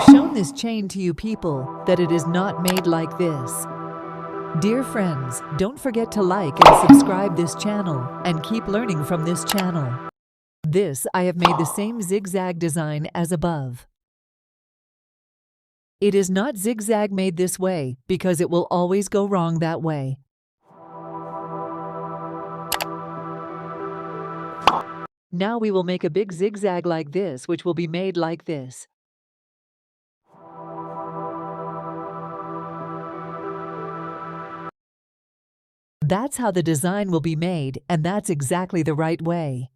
have shown this chain to you people that it is not made like this. Dear friends, don't forget to like and subscribe this channel and keep learning from this channel. This I have made the same zigzag design as above. It is not zigzag made this way because it will always go wrong that way. Now we will make a big zigzag like this, which will be made like this. That's how the design will be made, and that's exactly the right way.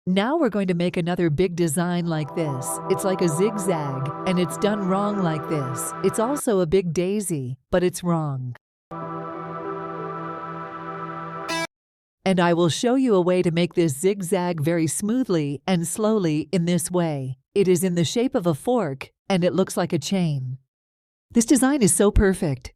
Now we're going to make another big design like this. It's like a zigzag, and it's done wrong like this. It's also a big daisy, but it's wrong. And I will show you a way to make this zigzag very smoothly and slowly in this way. It is in the shape of a fork, and it looks like a chain. This design is so perfect.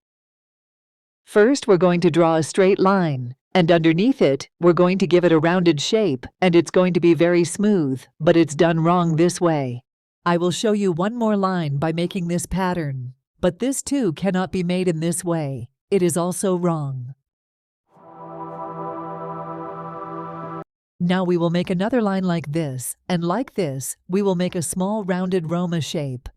First, we're going to draw a straight line, and underneath it, we're going to give it a rounded shape, and it's going to be very smooth, but it's done wrong this way. I will show you one more line by making this pattern, but this too cannot be made in this way. It is also wrong. Now we will make another line like this, and like this, we will make a small rounded Roma shape.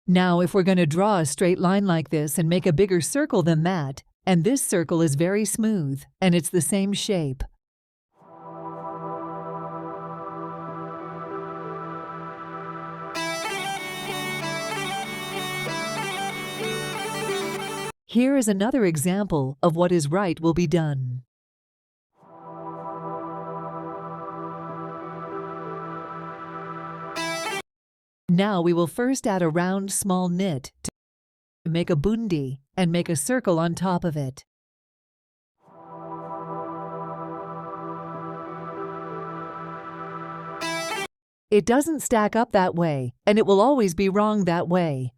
Now if we're going to draw a straight line like this and make a bigger circle than that, and this circle is very smooth, and it's the same shape. Here is another example of what is right will be done. Now we will first add a round small knit to make a bundi and make a circle on top of it. It doesn't stack up that way, and it will always be wrong that way.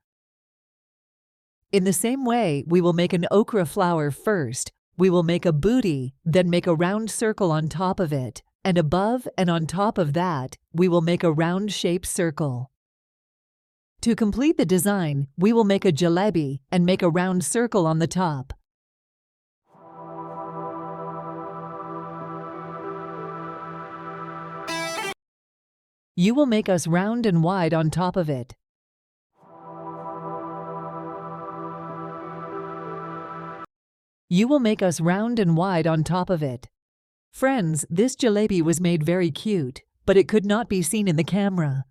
In the same way, we will make an okra flower first. We will make a booty, then make a round circle on top of it, and above and on top of that, we will make a round-shaped circle. To complete the design, we will make a jalebi and make a round circle on the top. You will make us round and wide on top of it. You will make us round and wide on top of it. Friends, this jalebi was made very cute, but it could not be seen in the camera.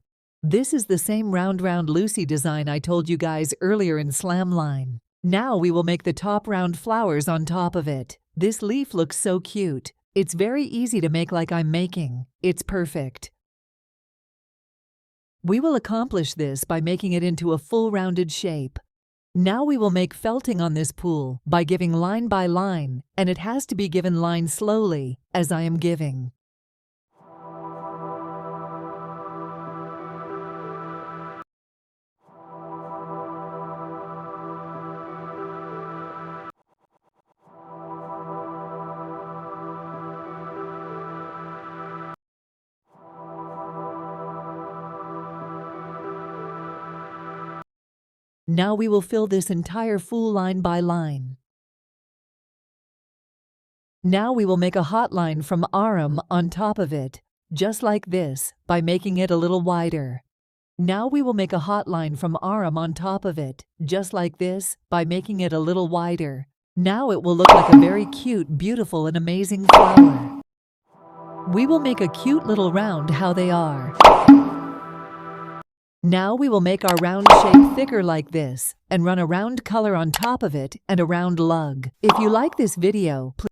This is the same round Lucy design I told you guys earlier in Slamline. Now we will make the top round flowers on top of it. This leaf looks so cute. It's very easy to make like I'm making. It's perfect. We will accomplish this by making it into a full rounded shape. Now we will make felting on this pool by giving line by line, and it has to be given line slowly, as I am giving. Now we will fill this entire full line by line. Now we will make a hot line from Aram on top of it, just like this, by making it a little wider. Now we will make a hot line from Aram on top of it, just like this, by making it a little wider. Now it will look like a very cute, beautiful, and amazing flower. We will make a cute little round how they are. Now we will make our round shape thicker like this, and run a round color on top of it and a round lug. If you like this video, please